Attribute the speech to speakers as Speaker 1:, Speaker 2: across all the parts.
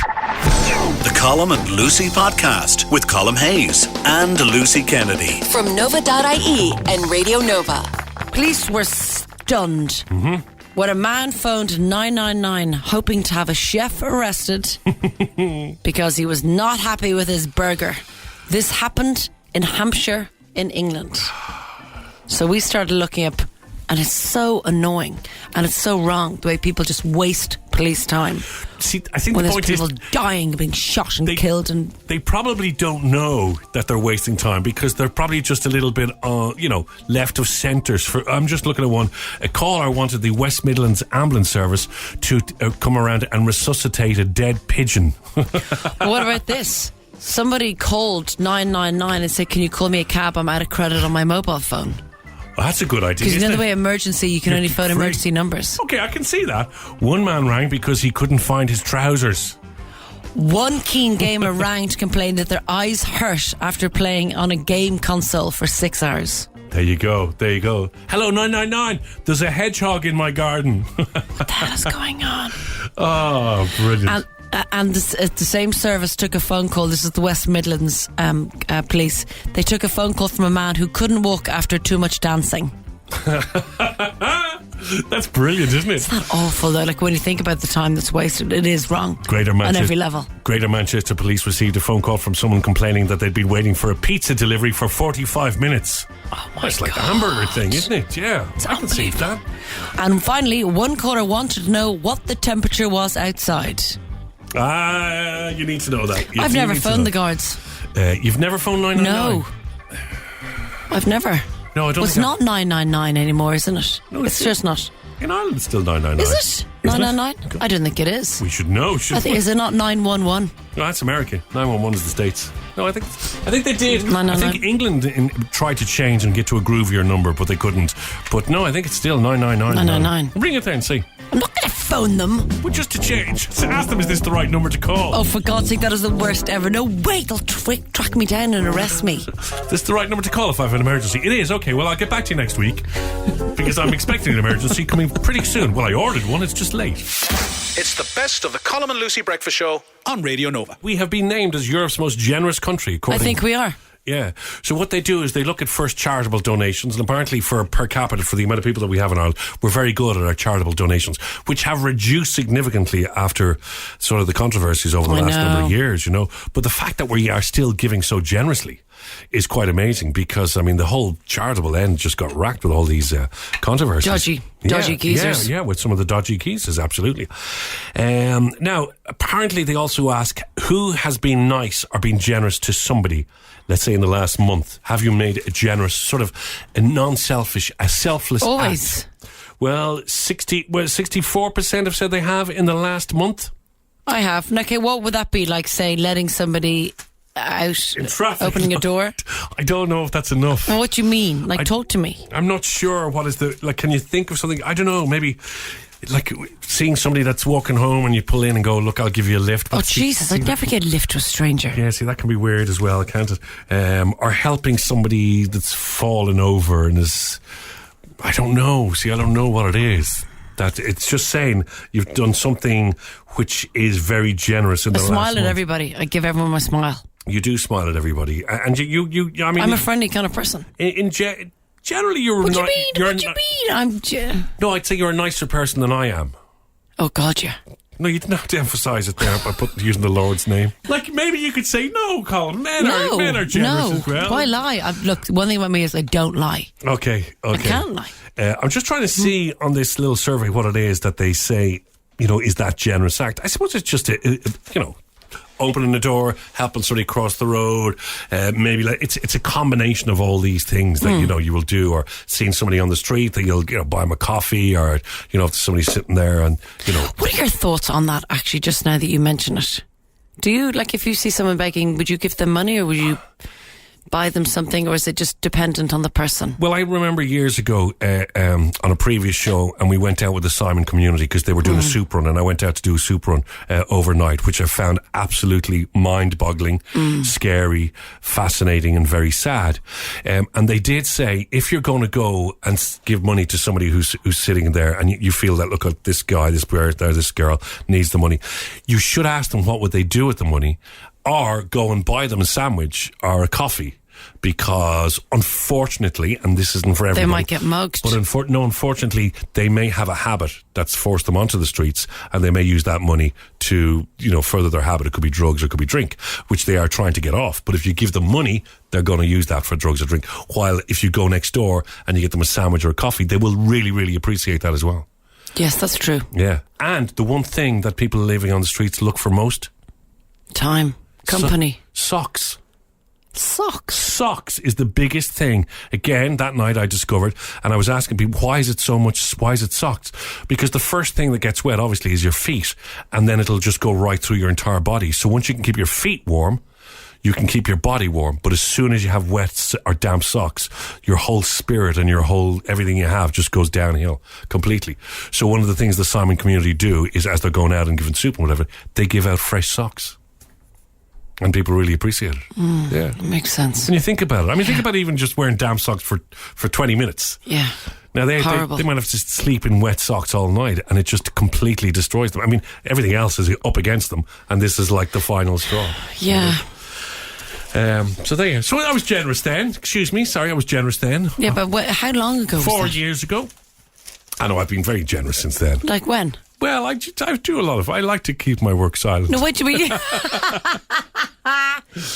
Speaker 1: The Colm and Lucy podcast with Colm Hayes and Lucy Kennedy.
Speaker 2: From Nova.ie and Radio Nova.
Speaker 3: Police were stunned when a man phoned 999 hoping to have a chef arrested because he was not happy with his burger. This happened in Hampshire in England. So we started looking up, and it's so annoying and it's so wrong the way people just waste police time.
Speaker 4: See, I think
Speaker 3: when
Speaker 4: the
Speaker 3: there's
Speaker 4: point
Speaker 3: people
Speaker 4: is
Speaker 3: dying, being shot and killed, and
Speaker 4: they probably don't know that they're wasting time because they're probably just a little bit, left of centres. I'm just looking at one. A caller wanted the West Midlands ambulance service to come around and resuscitate a dead pigeon.
Speaker 3: What about this? Somebody called 999 and said, "Can you call me a cab? I'm out of credit on my mobile phone."
Speaker 4: Well, that's a good idea.
Speaker 3: Because you know the way emergency, you can only phone emergency numbers.
Speaker 4: Okay, I can see that. One man rang because he couldn't find his trousers.
Speaker 3: One keen gamer rang to complain that their eyes hurt after playing on a game console for 6 hours.
Speaker 4: There you go. Hello, 999. There's a hedgehog in my garden.
Speaker 3: What the hell is going on?
Speaker 4: Oh, brilliant.
Speaker 3: And the same service took a phone call. This is the West Midlands police. They took a phone call from a man who couldn't walk after too much dancing.
Speaker 4: That's brilliant, isn't it?
Speaker 3: It's not awful though. Like when you think about the time that's wasted, it is wrong. On every level.
Speaker 4: Greater Manchester police received a phone call from someone complaining that they'd been waiting for a pizza delivery for 45 minutes.
Speaker 3: Oh my
Speaker 4: That's
Speaker 3: God.
Speaker 4: like the hamburger thing, isn't it? Yeah, I can see that.
Speaker 3: And finally, one caller wanted to know what the temperature was outside.
Speaker 4: You need to know that.
Speaker 3: I've never phoned the guards.
Speaker 4: You've never phoned 999?
Speaker 3: No. I've never.
Speaker 4: No, I don't.
Speaker 3: Well, it's not 999 anymore, isn't it?
Speaker 4: No,
Speaker 3: it's just not.
Speaker 4: In Ireland, it's still 999.
Speaker 3: Is it? 999? I don't think it is.
Speaker 4: We should know, shouldn't we?
Speaker 3: Is it not 911?
Speaker 4: No, that's American. 911 is the States. No, I think they did.
Speaker 3: 999.
Speaker 4: I think England tried to change and get to a groovier number, but they couldn't. But no, I think it's still 999.
Speaker 3: 999.
Speaker 4: Ring it there and see.
Speaker 3: I'm not going to phone them.
Speaker 4: Well, just to change. So ask them, is this the right number to call?
Speaker 3: Oh, for God's sake, that is the worst ever. No way, they'll track me down and arrest me.
Speaker 4: This is the right number to call if I have an emergency. It is. Okay, well, I'll get back to you next week because I'm expecting an emergency coming pretty soon. Well, I ordered one. It's just late.
Speaker 1: It's the best of the Colm and Lucy Breakfast Show on Radio Nova.
Speaker 4: We have been named as Europe's most generous country.
Speaker 3: I think we are.
Speaker 4: Yeah. So what they do is they look at first charitable donations, and apparently for per capita, for the amount of people that we have in Ireland, we're very good at our charitable donations, which have reduced significantly after sort of the controversies over the last number of years, But the fact that we are still giving so generously is quite amazing because, I mean, the whole charitable end just got racked with all these controversies.
Speaker 3: Dodgy geezers.
Speaker 4: Yeah, with some of the dodgy geezers, absolutely. Now, apparently they also ask who has been nice or been generous to somebody, let's say in the last month. Have you made a generous, sort of a non-selfish, a selfless
Speaker 3: Always.
Speaker 4: act? Well, 64% have said they have in the last month.
Speaker 3: I have. Okay, what would that be like, say, letting somebody out,
Speaker 4: in traffic,
Speaker 3: opening a door?
Speaker 4: I don't know if that's enough.
Speaker 3: Well, what do you mean? Talk to me.
Speaker 4: I'm not sure what is can you think of something? I don't know, maybe like seeing somebody that's walking home and you pull in and go, look, I'll give you a lift.
Speaker 3: Oh, Jesus, I'd never get a lift to a stranger.
Speaker 4: Yeah, see, that can be weird as well, can't it? Or helping somebody that's fallen over and is, I don't know. See, I don't know what it is. That it's just saying you've done something which is very generous in the last month. I smile
Speaker 3: at everybody. I give everyone my smile.
Speaker 4: You do smile at everybody, and you I mean,
Speaker 3: I'm a friendly kind of person.
Speaker 4: Generally, you're.
Speaker 3: What do you mean?
Speaker 4: No, I'd say you're a nicer person than I am.
Speaker 3: Oh God, yeah.
Speaker 4: No, you didn't have to emphasise it there by using the Lord's name. Like maybe you could say no, Colin. Men are generous as well.
Speaker 3: Why lie? Look, one thing about me is I don't lie.
Speaker 4: Okay.
Speaker 3: I can't lie.
Speaker 4: I'm just trying to see on this little survey what it is that they say. Is that generous act? I suppose it's just opening the door, helping somebody cross the road, maybe it's a combination of all these things that you will do, or seeing somebody on the street that you'll buy them a coffee, or if somebody's sitting there and
Speaker 3: What are your thoughts on that? Actually, just now that you mention it, do you if you see someone begging, would you give them money or would you buy them something, or is it just dependent on the person?
Speaker 4: Well, I remember years ago on a previous show, and we went out with the Simon community because they were doing a soup run, and I went out to do a soup run overnight, which I found absolutely mind-boggling, scary, fascinating, and very sad. And they did say, if you're going to go and give money to somebody who's sitting there, and you feel that, look, this guy, this girl needs the money, you should ask them what would they do with the money, or go and buy them a sandwich or a coffee. Because unfortunately, and this isn't for everybody,
Speaker 3: They might get mugged.
Speaker 4: But unfortunately, they may have a habit that's forced them onto the streets, and they may use that money to, further their habit. It could be drugs or it could be drink, which they are trying to get off. But if you give them money, they're going to use that for drugs or drink. While if you go next door and you get them a sandwich or a coffee, they will really, really appreciate that as well.
Speaker 3: Yes, that's true.
Speaker 4: Yeah. And the one thing that people living on the streets look for most?
Speaker 3: Time. Company.
Speaker 4: Socks.
Speaker 3: Socks.
Speaker 4: Socks is the biggest thing. Again, that night I discovered, and I was asking people, why is it socks? Because the first thing that gets wet, obviously, is your feet, and then it'll just go right through your entire body. So once you can keep your feet warm, you can keep your body warm. But as soon as you have wet or damp socks, your whole spirit and everything you have just goes downhill completely. So one of the things the Simon community do is, as they're going out and giving soup and whatever, they give out fresh socks. And people really appreciate it. Yeah.
Speaker 3: Makes sense.
Speaker 4: When you think about it. I mean, think about even just wearing damp socks for 20 minutes.
Speaker 3: Yeah.
Speaker 4: Now, they might have to sleep in wet socks all night, and it just completely destroys them. I mean, everything else is up against them, and this is like the final straw.
Speaker 3: Yeah.
Speaker 4: So there you go. So I was generous then. Excuse me. Sorry, I was generous then.
Speaker 3: Yeah, but how long ago was
Speaker 4: 4
Speaker 3: that?
Speaker 4: years ago. I know, I've been very generous since then.
Speaker 3: Like when?
Speaker 4: Well, I do a lot of... I like to keep my work silent.
Speaker 3: No, wait,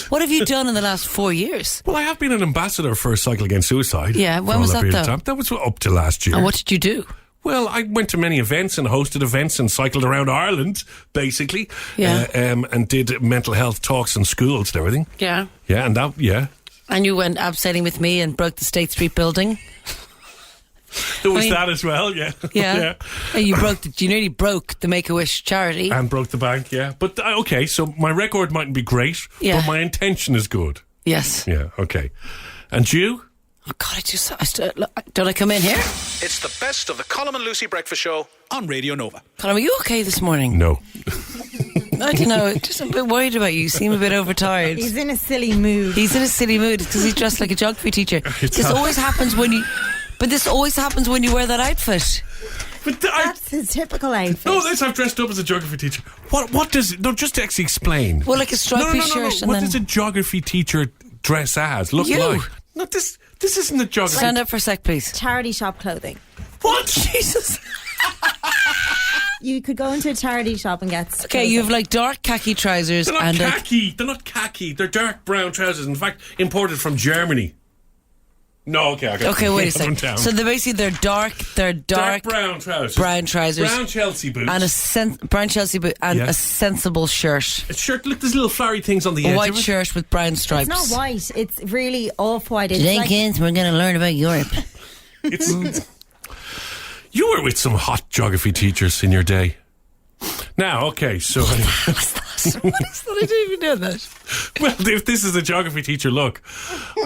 Speaker 3: what have you done in the last 4 years?
Speaker 4: Well, I have been an ambassador for Cycle Against Suicide.
Speaker 3: Yeah, when was that though?
Speaker 4: That was up to last year.
Speaker 3: And what did you do?
Speaker 4: Well, I went to many events and hosted events and cycled around Ireland, basically.
Speaker 3: Yeah.
Speaker 4: And did mental health talks in schools and everything.
Speaker 3: Yeah.
Speaker 4: Yeah, and that, yeah.
Speaker 3: And you went abseiling with me and broke the State Street building.
Speaker 4: There was that as well, yeah.
Speaker 3: Yeah. And you nearly broke the Make-A-Wish charity.
Speaker 4: And broke the bank, yeah. But, okay, so my record mightn't be great,
Speaker 3: Yeah.
Speaker 4: but my intention is good.
Speaker 3: Yes.
Speaker 4: Yeah, okay. And you?
Speaker 3: Oh, God, don't I come in here?
Speaker 1: It's the best of the Colm and Lucy Breakfast Show on Radio Nova.
Speaker 3: Colm, are you okay this morning?
Speaker 4: No.
Speaker 3: I don't know. Just a bit worried about you. You seem a bit overtired.
Speaker 5: He's in a silly mood.
Speaker 3: He's in a silly mood because he's dressed like a geography teacher. This always happens when you wear that outfit.
Speaker 4: But
Speaker 5: That's his typical outfit.
Speaker 4: No, I've dressed up as a geography teacher. What does... No, just to actually explain.
Speaker 3: Well, like a stripy shirt.
Speaker 4: No.
Speaker 3: And
Speaker 4: What
Speaker 3: then
Speaker 4: does a geography teacher dress as? Look
Speaker 3: You.
Speaker 4: like? No, this isn't a geography...
Speaker 3: Stand up for a sec, please.
Speaker 5: Charity shop clothing.
Speaker 4: What?
Speaker 3: Jesus.
Speaker 5: You could go into a charity shop and get...
Speaker 3: Okay, you have like dark khaki trousers
Speaker 4: They're not
Speaker 3: and
Speaker 4: khaki. They're not khaki. They're dark brown trousers. In fact, imported from Germany. No, okay.
Speaker 3: Okay, wait a second. So they're dark
Speaker 4: brown trousers.
Speaker 3: Brown trousers.
Speaker 4: Brown Chelsea boots.
Speaker 3: And brown Chelsea boot and a sensible shirt.
Speaker 4: A shirt, look, there's little flowery things on the
Speaker 3: A
Speaker 4: edge.
Speaker 3: white
Speaker 4: of it.
Speaker 3: shirt with brown stripes.
Speaker 5: It's not white. It's really off-white. It's
Speaker 3: Today,
Speaker 5: like,
Speaker 3: kids, we're going to learn about Europe.
Speaker 4: You were with some hot geography teachers in your day. Now, okay, so...
Speaker 3: What is that? I didn't even know that.
Speaker 4: Well, if this is a geography teacher, look,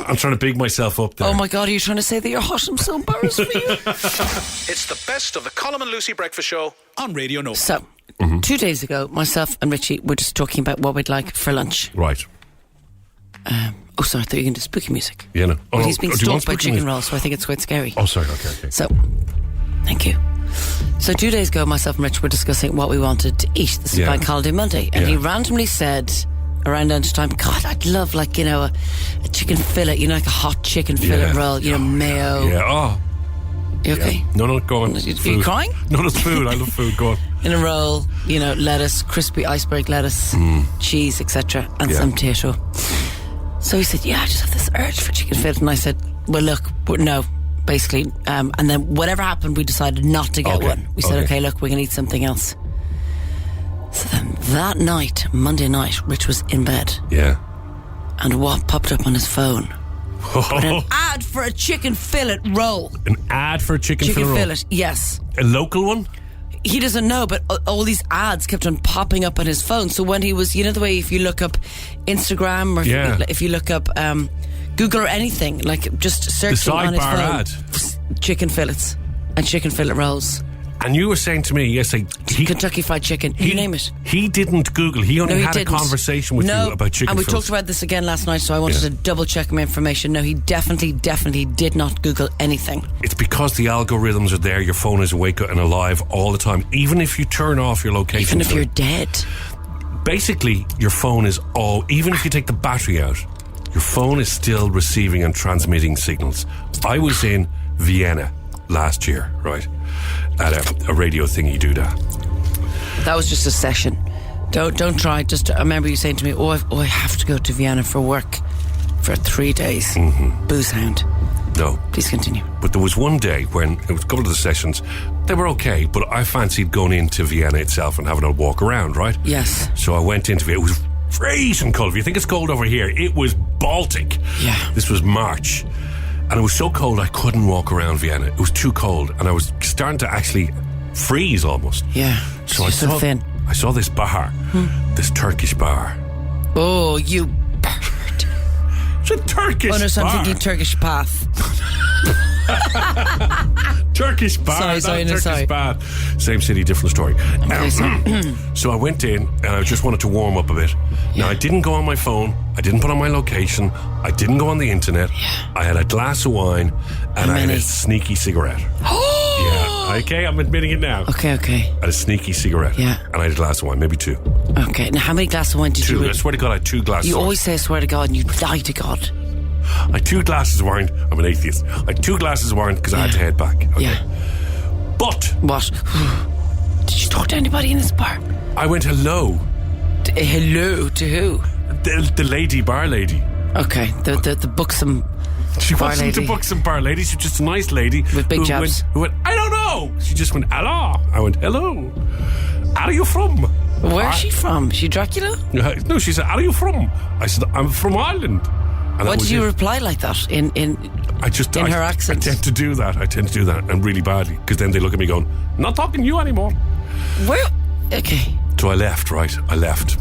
Speaker 4: I'm trying to big myself up there.
Speaker 3: Oh my God, are you trying to say that you're hot? I'm so embarrassed for you.
Speaker 1: It's the best of the Colm and Lucy Breakfast Show on Radio Nova.
Speaker 3: So, 2 days ago, myself and Richie were just talking about what we'd like for lunch.
Speaker 4: Right.
Speaker 3: Oh, sorry, I thought you were going to spooky music.
Speaker 4: Yeah, no.
Speaker 3: But he's been
Speaker 4: do you want
Speaker 3: stalked by
Speaker 4: spooky
Speaker 3: chicken
Speaker 4: music?
Speaker 3: rolls, so I think it's quite scary.
Speaker 4: Oh, sorry, okay.
Speaker 3: So, thank you. So 2 days ago, myself and Rich were discussing what we wanted to eat. This is Bank Holiday Monday. And he randomly said around lunchtime, God, I'd love a chicken fillet, like a hot chicken fillet roll, mayo.
Speaker 4: Yeah, oh.
Speaker 3: You okay?
Speaker 4: Yeah. No, go on.
Speaker 3: Are you crying?
Speaker 4: No, it's food. I love food. Go on.
Speaker 3: In a roll, lettuce, crispy iceberg lettuce, cheese, etc. and some potato. So he said, I just have this urge for chicken fillet. And I said, well, look, no. Basically, and then whatever happened, we decided not to get one. We said, okay, look, we're going to eat something else. So then that night, Monday night, Rich was in bed.
Speaker 4: Yeah.
Speaker 3: And what popped up on his phone? But an ad for a chicken fillet roll.
Speaker 4: An ad for a chicken fillet roll?
Speaker 3: Yes.
Speaker 4: A local one?
Speaker 3: He doesn't know, but all these ads kept on popping up on his phone. So when he was, the way if you look up Instagram or if you look up Google or anything. Like just searching on his
Speaker 4: sidebar
Speaker 3: phone. Chicken fillets and chicken fillet rolls.
Speaker 4: And you were saying to me, yes,
Speaker 3: Kentucky Fried Chicken. You name it.
Speaker 4: He didn't Google. He only had a conversation with you about chicken
Speaker 3: and we
Speaker 4: fillets.
Speaker 3: talked about this again last night, so I wanted to double check my information. No, he definitely did not Google anything.
Speaker 4: It's because the algorithms are there. Your phone is awake and alive all the time. Even if you turn off your location.
Speaker 3: Even if you're dead.
Speaker 4: Basically, your phone is even if you take the battery out, your phone is still receiving and transmitting signals. I was in Vienna last year, right? At a radio thingy doodah.
Speaker 3: That was just a session. Don't try. I remember you saying to me, I have to go to Vienna for work for 3 days. Booze hound.
Speaker 4: No.
Speaker 3: Please continue.
Speaker 4: But there was one day when it was a couple of the sessions, they were okay, but I fancied going into Vienna itself and having a walk around, right?
Speaker 3: Yes.
Speaker 4: So I went into Vienna. It was freezing cold. If you think it's cold over here, it was Baltic.
Speaker 3: Yeah.
Speaker 4: This was March. And it was so cold I couldn't walk around Vienna. It was too cold, and I was starting to actually freeze almost.
Speaker 3: Yeah.
Speaker 4: So I saw this bar, this Turkish bar.
Speaker 3: Oh, you bird.
Speaker 4: It's a Turkish bar.
Speaker 3: Oh no, so I'm thinking Turkish bath.
Speaker 4: Turkish bar, Turkish bath. Same city, different story. So I went in and I just wanted to warm up a bit. Now I didn't go on my phone, I didn't put on my location, I didn't go on the internet. I had a glass of wine and I had a sneaky cigarette. Yeah, okay, I'm admitting it now.
Speaker 3: Okay.
Speaker 4: I had a sneaky cigarette.
Speaker 3: Yeah.
Speaker 4: And I had a glass of wine, maybe 2.
Speaker 3: Okay, now how many glasses of wine did you
Speaker 4: 2, I swear to God I had 2 glasses of wine.
Speaker 3: You always say I swear to God and you lie to God.
Speaker 4: I had 2 glasses of wine. I'm an atheist. I had 2 glasses of wine because I had to head back. Okay.
Speaker 3: Yeah.
Speaker 4: But
Speaker 3: what? Did you talk to anybody in this bar?
Speaker 4: I went hello.
Speaker 3: Hello to who?
Speaker 4: The bar lady.
Speaker 3: Okay, the buxom.
Speaker 4: She
Speaker 3: bar
Speaker 4: wasn't
Speaker 3: lady.
Speaker 4: a buxom bar lady. She was just a nice lady
Speaker 3: with big jabs.
Speaker 4: Who went, I don't know. She just went hello. I went hello. Where are you from?
Speaker 3: Where's she from? She Dracula?
Speaker 4: No, she said, where are you from? I said, I'm from Ireland. And
Speaker 3: what did you reply like that in her accent?
Speaker 4: I tend to do that and really badly because then they look at me going, not talking to you anymore.
Speaker 3: Where? Okay.
Speaker 4: So I left, right? I left.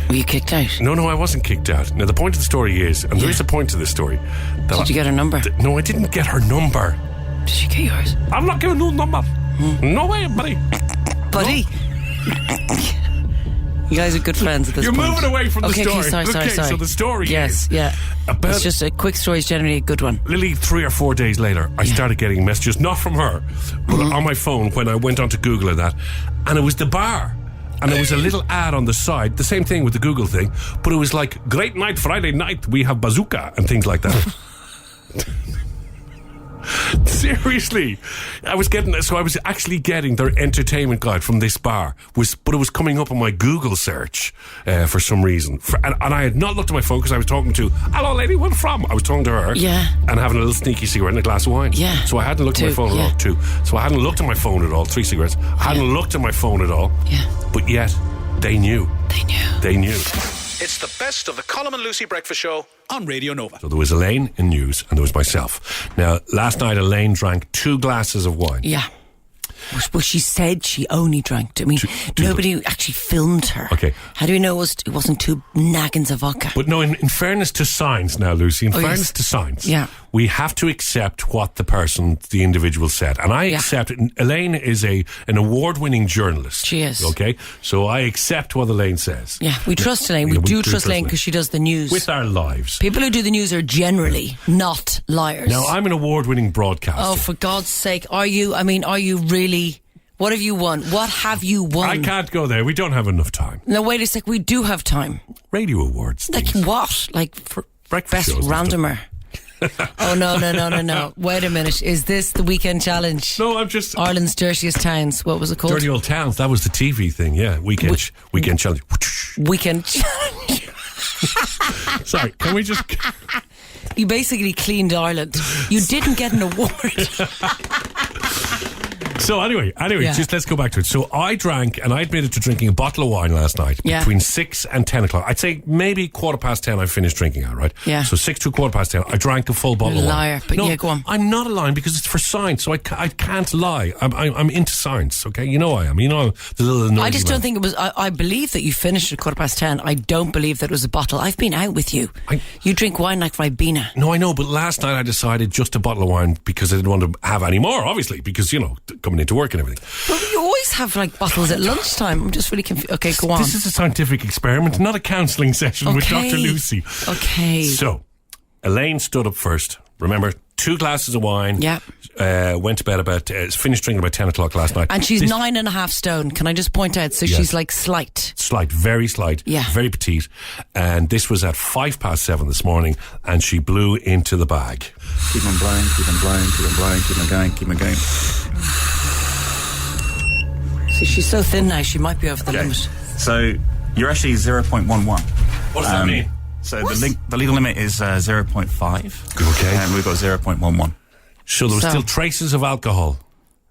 Speaker 3: Were you kicked out?
Speaker 4: No, I wasn't kicked out. Now the point of the story is, and there is a point to this story.
Speaker 3: Did you get her number?
Speaker 4: No, I didn't get her number.
Speaker 3: Did she get yours?
Speaker 4: I'm not giving no number. No way, buddy.
Speaker 3: Buddy? No. You guys are good friends at this point.
Speaker 4: You're moving away from the story.
Speaker 3: Okay, sorry.
Speaker 4: So the story is...
Speaker 3: Yeah. It's just a quick story is generally a good one.
Speaker 4: Literally 3 or 4 days later, I started getting messages, not from her, but on my phone when I went on to Google and that, and it was the bar. And there was a little ad on the side, the same thing with the Google thing, but it was like, great night, Friday night, we have bazooka, and things like that. Seriously, I was actually getting their entertainment guide from this bar, but it was coming up on my Google search for some reason, and I had not looked at my phone because I was talking to, hello lady, where from? I was talking to her, and having a little sneaky cigarette and a glass of wine. So I hadn't looked at my phone at all. 2. So I hadn't looked at my phone at all. 3 cigarettes. I hadn't looked at my phone at all. But yet they knew.
Speaker 1: It's the best of the Colm and Lucy Breakfast Show on Radio Nova.
Speaker 4: So there was Elaine in news and there was myself. Now, last night Elaine drank 2 glasses of wine.
Speaker 3: Yeah. Well, she said she only drank. I mean, nobody actually filmed her.
Speaker 4: Okay.
Speaker 3: How do we know it wasn't 2 naggins of vodka?
Speaker 4: But no, in fairness to science now, Lucy, fairness to science, we have to accept what the individual said. And I accept it. Elaine is an award-winning journalist.
Speaker 3: She is.
Speaker 4: Okay? So I accept what Elaine says.
Speaker 3: Yeah, we trust Elaine. We do trust Elaine because she does the news.
Speaker 4: With our lives.
Speaker 3: People who do the news are generally not liars.
Speaker 4: Now, I'm an award-winning broadcaster.
Speaker 3: Oh, for God's sake. Are you really... What have you won? What have you won?
Speaker 4: I can't go there. We don't have enough time.
Speaker 3: No, wait a sec. We do have time.
Speaker 4: Radio awards.
Speaker 3: Like
Speaker 4: things.
Speaker 3: what? Like
Speaker 4: for breakfast
Speaker 3: best
Speaker 4: shows
Speaker 3: randomer. Oh, no. Wait a minute. Is this the weekend challenge?
Speaker 4: No, I'm just...
Speaker 3: Ireland's Dirtiest Towns. What was it called?
Speaker 4: Dirty Old Towns. That was the TV thing, yeah. Weekend challenge.
Speaker 3: Weekend challenge.
Speaker 4: Sorry, can we just...
Speaker 3: You basically cleaned Ireland. You didn't get an award.
Speaker 4: So anyway,
Speaker 3: Yeah.
Speaker 4: just let's go back to it. So I drank, and I admitted to drinking a bottle of wine last night between 6 and 10 o'clock. I'd say maybe 10:15 I finished drinking it, right?
Speaker 3: Yeah.
Speaker 4: So 6 to 10:15, I drank a full bottle of wine.
Speaker 3: Liar, but
Speaker 4: no,
Speaker 3: yeah, go on.
Speaker 4: I'm not a liar because it's for science, so I can't lie. I'm into science, okay? You know I am. You know the little noisy
Speaker 3: I just
Speaker 4: man.
Speaker 3: don't think it was. I believe that you finished at 10:15. I don't believe that it was a bottle. I've been out with you. You drink wine like Ribena.
Speaker 4: No, I know, but last night I decided just a bottle of wine because I didn't want to have any more, obviously, because, you know, coming into work and everything.
Speaker 3: Well, you always have like bottles at lunchtime. I'm just really confused. Okay, go on.
Speaker 4: This is a scientific experiment, not a counselling session with Dr. Lucy.
Speaker 3: Okay.
Speaker 4: So, Elaine stood up first. Remember, 2 glasses of wine.
Speaker 3: Yeah.
Speaker 4: Went to bed finished drinking about 10 o'clock last night.
Speaker 3: And she's 9.5 stone. Can I just point out? So she's like slight.
Speaker 4: Slight, very slight.
Speaker 3: Yeah.
Speaker 4: Very petite. And this was at 7:05 this morning, and she blew into the bag.
Speaker 6: Keep on blowing, keep on blowing, keep on blowing, keep on going, keep on going.
Speaker 3: See, she's so thin now, she might be over the limit.
Speaker 6: So you're actually 0.11.
Speaker 4: What does that mean?
Speaker 6: So the legal limit is 0.5.
Speaker 4: Okay.
Speaker 6: And we've got 0.11.
Speaker 4: So there were still traces of alcohol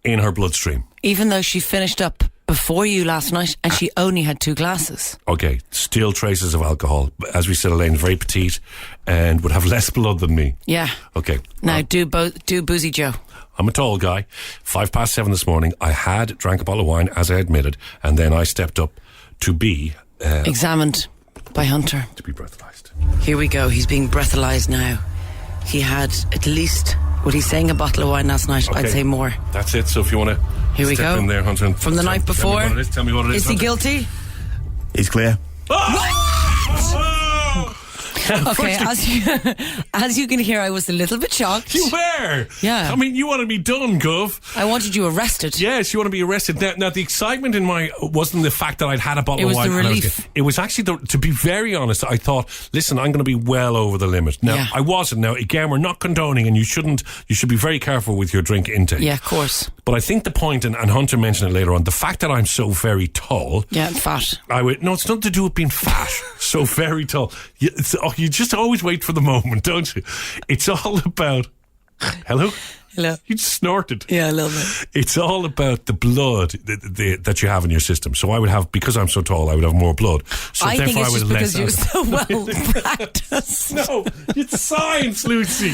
Speaker 4: in her bloodstream.
Speaker 3: Even though she finished up before you last night and she only had 2 glasses.
Speaker 4: Okay, still traces of alcohol. As we said, Elaine's very petite and would have less blood than me.
Speaker 3: Yeah.
Speaker 4: Okay.
Speaker 3: Now do Boozy Joe.
Speaker 6: I'm a tall guy. 7:05 this morning, I had drank a bottle of wine, as I admitted, and then I stepped up to be...
Speaker 3: examined by Hunter.
Speaker 6: To be breathalyzed.
Speaker 3: Here we go. He's being breathalyzed now. He had at least, what he's saying, a bottle of wine last night.
Speaker 6: Okay.
Speaker 3: I'd say more.
Speaker 6: That's it. So if you want to
Speaker 3: Here we
Speaker 6: step
Speaker 3: go.
Speaker 6: in there, Hunter. And
Speaker 3: From the night before.
Speaker 6: Tell me what it is.
Speaker 3: Is he
Speaker 6: Hunter.
Speaker 3: guilty?
Speaker 6: He's clear.
Speaker 3: Okay, as you can hear, I was a little bit shocked.
Speaker 4: You were?
Speaker 3: Yeah.
Speaker 4: I mean, you wanted me done, Gov.
Speaker 3: I wanted you arrested.
Speaker 4: Yes, you want to be arrested. Now, the excitement in wasn't the fact that I'd had a bottle of wine.
Speaker 3: It was the relief.
Speaker 4: It was actually, to be very honest, I thought, listen, I'm going to be well over the limit. Now,
Speaker 3: Yeah.
Speaker 4: I wasn't. Now, again, we're not condoning, and you should be very careful with your drink intake.
Speaker 3: Yeah, of course.
Speaker 4: But I think the point, and Hunter mentioned it later on, the fact that I'm so very tall.
Speaker 3: Yeah, and fat.
Speaker 4: No, it's nothing to do with being fat. So very tall. You just always wait for the moment, don't you? It's all about... Hello?
Speaker 3: Hello.
Speaker 4: You just snorted.
Speaker 3: Yeah, a little bit.
Speaker 4: It's all about the blood that you have in your system. So I would have, because I'm so tall, I would have more blood. So
Speaker 3: I think
Speaker 4: therefore
Speaker 3: it's
Speaker 4: I
Speaker 3: just
Speaker 4: would
Speaker 3: because
Speaker 4: have
Speaker 3: you're
Speaker 4: less.
Speaker 3: so well practiced.
Speaker 4: No, it's science, Lucy.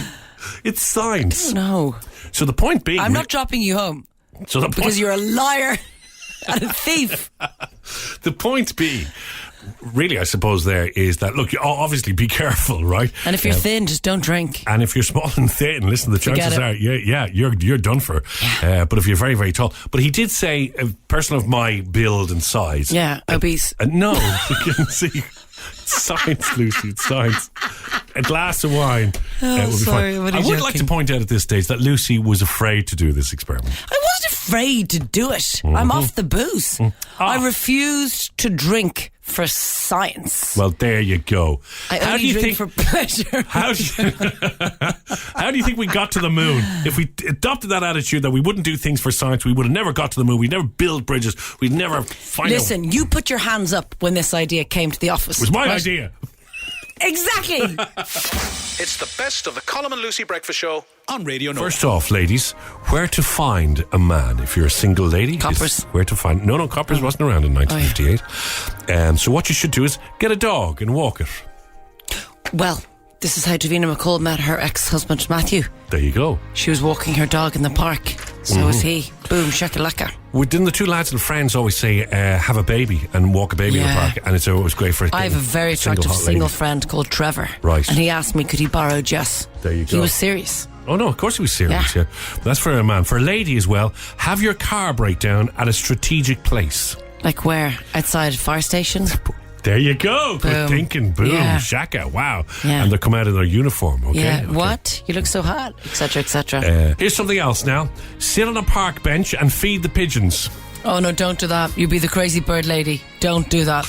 Speaker 4: It's science.
Speaker 3: No.
Speaker 4: So the point being...
Speaker 3: I'm not dropping you home
Speaker 4: So the
Speaker 3: because you're a liar and a thief.
Speaker 4: The point being... Really, I suppose there is that, look, you obviously be careful, right?
Speaker 3: And if you're thin, just don't drink.
Speaker 4: And if you're small and thin, listen, the
Speaker 3: Forget
Speaker 4: chances
Speaker 3: it.
Speaker 4: are, you're done for.
Speaker 3: Yeah.
Speaker 4: But if you're very, very tall. But he did say, a person of my build and size.
Speaker 3: Yeah, obese.
Speaker 4: No, you can see. Science, Lucy, it's science. A glass of wine will be
Speaker 3: sorry,
Speaker 4: fine.
Speaker 3: but
Speaker 4: I
Speaker 3: he's
Speaker 4: would like to
Speaker 3: joking.
Speaker 4: point out at this stage that Lucy was afraid to do this experiment.
Speaker 3: I wasn't afraid to do it.
Speaker 4: Mm-hmm.
Speaker 3: I'm off the booze.
Speaker 4: Ah.
Speaker 3: I refused to drink for science.
Speaker 4: Well, there you go.
Speaker 3: I only drink for pleasure.
Speaker 4: How do you think we got to the moon? If we adopted that attitude that we wouldn't do things for science, we would have never got to the moon. We'd never build bridges. We'd never find out.
Speaker 3: Listen, you put your hands up when this idea came to the office.
Speaker 4: It was my
Speaker 3: right?
Speaker 4: idea.
Speaker 3: Exactly.
Speaker 1: It's the best of the Colm and Lucy Breakfast Show on Radio Nova.
Speaker 4: First off, ladies, where to find a man if you're a single lady?
Speaker 3: Coppers.
Speaker 4: Where to find... No, Coppers wasn't around in 1958. So what you should do is get a dog and walk it.
Speaker 3: Well, this is how Davina McCall met her ex-husband Matthew.
Speaker 4: There you go.
Speaker 3: She was walking her dog in the park. So was he. Boom, shakalaka.
Speaker 4: Didn't the two lads and friends always say, have a baby and walk a baby in the
Speaker 3: Yeah.
Speaker 4: park? And it's always great for...
Speaker 3: I have a very attractive
Speaker 4: hot
Speaker 3: single
Speaker 4: ladies.
Speaker 3: friend called Trevor.
Speaker 4: Right.
Speaker 3: And he asked me, could he borrow Jess?
Speaker 4: There you
Speaker 3: He
Speaker 4: go.
Speaker 3: was serious.
Speaker 4: Oh, no, of course he was serious, yeah. But that's for a man. For a lady as well, have your car break down at a strategic place.
Speaker 3: Like where? Outside a fire station?
Speaker 4: There you go. Good
Speaker 3: Boom.
Speaker 4: thinking. Boom.
Speaker 3: Yeah.
Speaker 4: Shaka. Wow.
Speaker 3: Yeah.
Speaker 4: And they come out in their uniform, okay?
Speaker 3: Yeah.
Speaker 4: Okay.
Speaker 3: What? You look so hot, etc., etc.
Speaker 4: Here's something else now. Sit on a park bench and feed the pigeons.
Speaker 3: Oh no, don't do that. You be the crazy bird lady. Don't do that.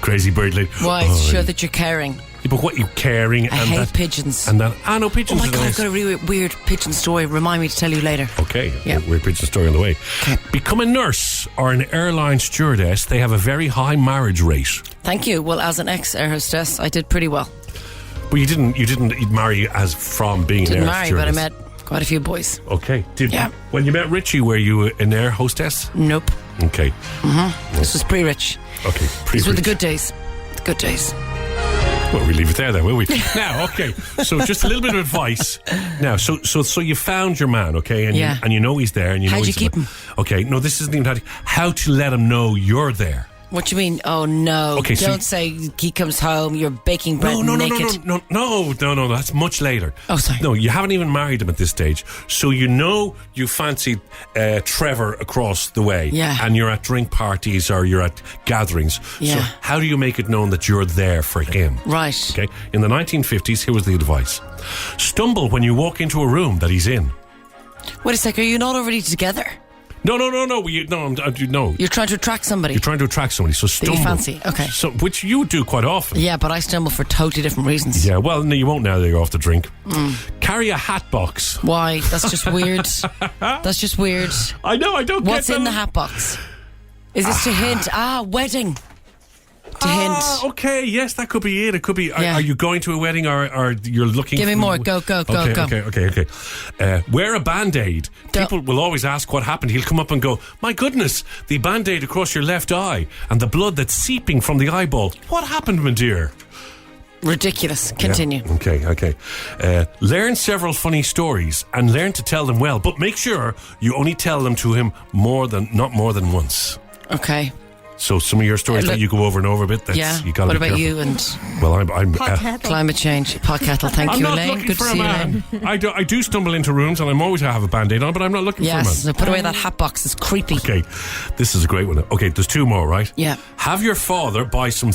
Speaker 4: Crazy bird lady.
Speaker 3: Why?
Speaker 4: Oh,
Speaker 3: Show that you're caring.
Speaker 4: But what, you caring?
Speaker 3: I
Speaker 4: and
Speaker 3: hate
Speaker 4: that,
Speaker 3: pigeons.
Speaker 4: And that... no,
Speaker 3: Oh
Speaker 4: pigeons
Speaker 3: my
Speaker 4: are
Speaker 3: god, I've
Speaker 4: nice.
Speaker 3: got a really weird pigeon story. Remind me to tell you later.
Speaker 4: Okay,
Speaker 3: Yeah.
Speaker 4: we're pigeon story on the way.
Speaker 3: Okay.
Speaker 4: Become a nurse or an airline stewardess. They have a very high marriage rate.
Speaker 3: Thank you. Well, as an ex-air hostess, I did pretty well.
Speaker 4: But you didn't marry as from being
Speaker 3: Didn't
Speaker 4: an air
Speaker 3: marry, but I
Speaker 4: stewardess.
Speaker 3: met Quite a few boys.
Speaker 4: Okay.
Speaker 3: Yeah.
Speaker 4: When you met Richie, were you an air hostess?
Speaker 3: Nope.
Speaker 4: Okay.
Speaker 3: This was pre-rich.
Speaker 4: Okay.
Speaker 3: These were the good days. The good days.
Speaker 4: Well, we leave it there then, will we? Now, okay. So just a little bit of advice. Now, so you found your man, okay, and
Speaker 3: Yeah.
Speaker 4: you know he's there, and you know
Speaker 3: How'd
Speaker 4: he's
Speaker 3: you keep him?
Speaker 4: Okay. No, this isn't even how to let him know you're there.
Speaker 3: What do you mean? Oh no!
Speaker 4: Okay, so
Speaker 3: don't say he comes home. You're baking bread naked.
Speaker 4: No. That's much later.
Speaker 3: Oh, sorry.
Speaker 4: No, you haven't even married him at this stage, so you know you fancied Trevor across the way.
Speaker 3: Yeah.
Speaker 4: And you're at drink parties or you're at gatherings.
Speaker 3: Yeah.
Speaker 4: So how do you make it known that you're there for him?
Speaker 3: Right.
Speaker 4: Okay. In the 1950s, here was the advice: stumble when you walk into a room that he's in.
Speaker 3: Wait a sec. Are you not already together?
Speaker 4: No. No.
Speaker 3: You're trying to attract somebody.
Speaker 4: You're trying to attract somebody, so
Speaker 3: that
Speaker 4: stumble.
Speaker 3: you fancy. Okay.
Speaker 4: So, which you do quite often.
Speaker 3: Yeah, but I stumble for totally different reasons.
Speaker 4: Yeah, well, no, you won't now that you're off the drink. Carry a hat box.
Speaker 3: Why? That's just weird. That's just weird.
Speaker 4: I know, I don't
Speaker 3: What's
Speaker 4: get
Speaker 3: in
Speaker 4: them.
Speaker 3: the hat box? Is this to hint? Wedding. To hint.
Speaker 4: Okay, yes, that could be it. It could be,
Speaker 3: Yeah.
Speaker 4: are you going to a wedding or you're looking...
Speaker 3: Give me more. Go.
Speaker 4: Okay. Wear a Band-Aid.
Speaker 3: Don't-
Speaker 4: People will always ask what happened. He'll come up and go, my goodness, the Band-Aid across your left eye and the blood that's seeping from the eyeball. What happened, my dear?
Speaker 3: Ridiculous. Continue.
Speaker 4: Yeah. Okay. Learn several funny stories and learn to tell them well, but make sure you only tell them to him not more than once.
Speaker 3: Okay.
Speaker 4: So some of your stories that you go over and over a bit, that's,
Speaker 3: Yeah.
Speaker 4: you got to
Speaker 3: What
Speaker 4: be
Speaker 3: about
Speaker 4: careful.
Speaker 3: you and
Speaker 4: Well, I'm
Speaker 5: Pot kettle.
Speaker 3: climate change? Pot kettle. Thank
Speaker 4: I'm
Speaker 3: you,
Speaker 4: not
Speaker 3: Elaine.
Speaker 4: looking
Speaker 3: Good
Speaker 4: for
Speaker 3: to
Speaker 4: a
Speaker 3: see you,
Speaker 4: man.
Speaker 3: Elaine.
Speaker 4: I do stumble into rooms and I'm always have a Band-Aid on, but I'm not looking for a man.
Speaker 3: Yes. So put away that hat box. It's creepy.
Speaker 4: Okay, this is a great one. Okay, there's two more, right?
Speaker 3: Yeah.
Speaker 4: Have your father buy some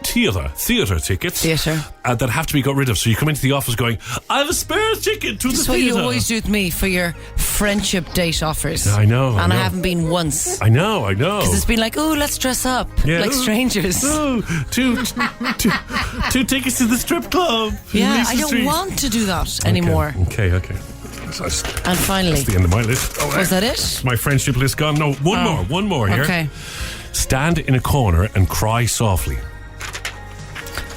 Speaker 4: theatre tickets
Speaker 3: Theatre.
Speaker 4: that have to be got rid of. So you come into the office going, I have a spare ticket to
Speaker 3: This is
Speaker 4: the
Speaker 3: what you
Speaker 4: theatre.
Speaker 3: always do with me for your friendship date offers.
Speaker 4: I know.
Speaker 3: And I haven't been once.
Speaker 4: I know.
Speaker 3: Because it's been like, oh, let's dress up
Speaker 4: Yeah.
Speaker 3: like strangers.
Speaker 4: Oh, two tickets to the strip club. in
Speaker 3: Yeah,
Speaker 4: Leeson
Speaker 3: I don't
Speaker 4: Street.
Speaker 3: want to do that anymore.
Speaker 4: Okay. So that's
Speaker 3: And finally,
Speaker 4: the end of my list. Oh,
Speaker 3: was that it?
Speaker 4: my friendship list gone? No, one more here.
Speaker 3: Okay.
Speaker 4: Stand in a corner and cry softly.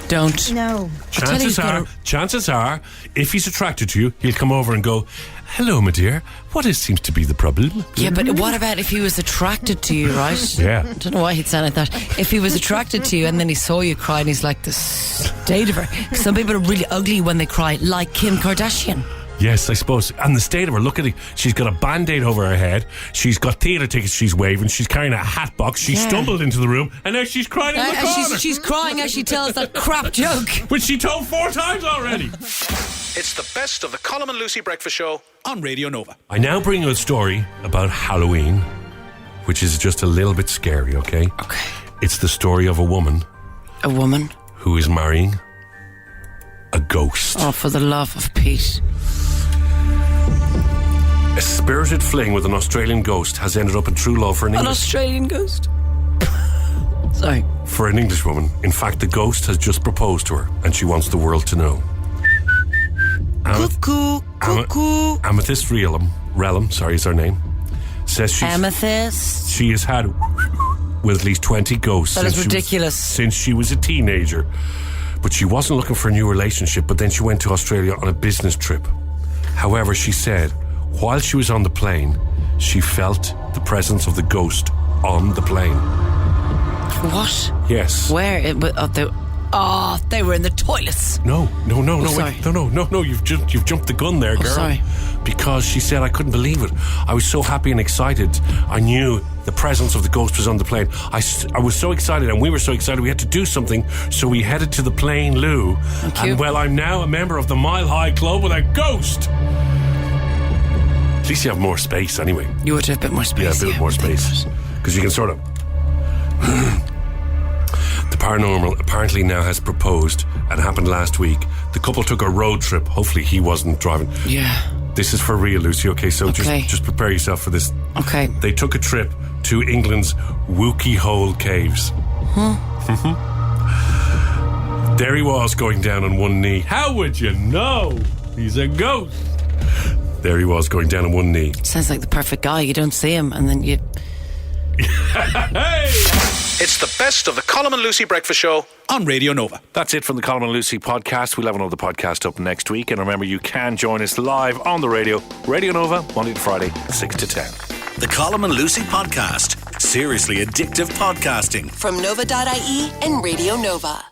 Speaker 3: Don't.
Speaker 5: No.
Speaker 4: Chances are, if he's attracted to you, he'll come over and go, hello, my dear. What seems to be the problem?
Speaker 3: Yeah, but what about if he was attracted to you, right?
Speaker 4: Yeah.
Speaker 3: I don't know why he'd sound like that. If he was attracted to you and then he saw you cry and he's like, the state of her. Some people are really ugly when they cry, like Kim Kardashian.
Speaker 4: Yes, I suppose. And the state of her, look at it. She's got a Band-Aid over her head. She's got theatre tickets she's waving. She's carrying a hat box. She stumbled into the room and now she's crying in the corner.
Speaker 3: She's crying as she tells that crap joke.
Speaker 4: Which she told 4 times already.
Speaker 1: It's the best of the Colm and Lucy Breakfast Show on Radio Nova.
Speaker 4: I now bring you a story about Halloween, which is just a little bit scary, okay?
Speaker 3: Okay.
Speaker 4: It's the story of a woman
Speaker 3: A woman?
Speaker 4: who is marrying a ghost.
Speaker 3: Oh, for the love of Pete.
Speaker 4: A spirited fling with an Australian ghost has ended up in true love for an
Speaker 3: An
Speaker 4: English...
Speaker 3: Australian ghost? Sorry.
Speaker 4: For an English woman. In fact, the ghost has just proposed to her and she wants the world to know.
Speaker 3: Cuckoo.
Speaker 4: Amethyst Relum, sorry, is her name. Says
Speaker 3: Amethyst.
Speaker 4: she has had with at least 20 ghosts.
Speaker 3: That is
Speaker 4: since she was-
Speaker 3: ridiculous.
Speaker 4: since she was a teenager. But she wasn't looking for a new relationship, but then she went to Australia on a business trip. However, she said, while she was on the plane, she felt the presence of the ghost on the plane.
Speaker 3: What?
Speaker 4: Yes.
Speaker 3: Where? They were in the toilets.
Speaker 4: No,
Speaker 3: sorry.
Speaker 4: wait. No, you've jumped the gun there, girl.
Speaker 3: Sorry.
Speaker 4: Because she said, I couldn't believe it. I was so happy and excited. I knew the presence of the ghost was on the plane. I was so excited, and we were so excited we had to do something, so we headed to the plane loo.
Speaker 3: Thank you.
Speaker 4: And well, I'm now a member of the Mile High Club with a ghost. At least you have more space anyway.
Speaker 3: You would have a bit more space.
Speaker 4: Yeah, a bit more space. Because you can sort of... The paranormal apparently now has proposed and happened last week. The couple took a road trip. Hopefully he wasn't driving.
Speaker 3: Yeah.
Speaker 4: This is for real, Lucy, okay? So
Speaker 3: Okay.
Speaker 4: just prepare yourself for this.
Speaker 3: Okay.
Speaker 4: They took a trip to England's Wookie Hole Caves. There he was going down on one knee. How would you know? He's a ghost. There he was going down on one knee.
Speaker 3: Sounds like the perfect guy. You don't see him and then you...
Speaker 4: Hey!
Speaker 1: It's the best of the Colm and Lucy Breakfast Show on Radio Nova.
Speaker 6: That's it from the Colm and Lucy podcast. We'll have another podcast up next week. And remember, you can join us live on the radio. Radio Nova, Monday to Friday, 6 to 10.
Speaker 1: The Colm and Lucy podcast. Seriously addictive podcasting.
Speaker 2: From Nova.ie and Radio Nova.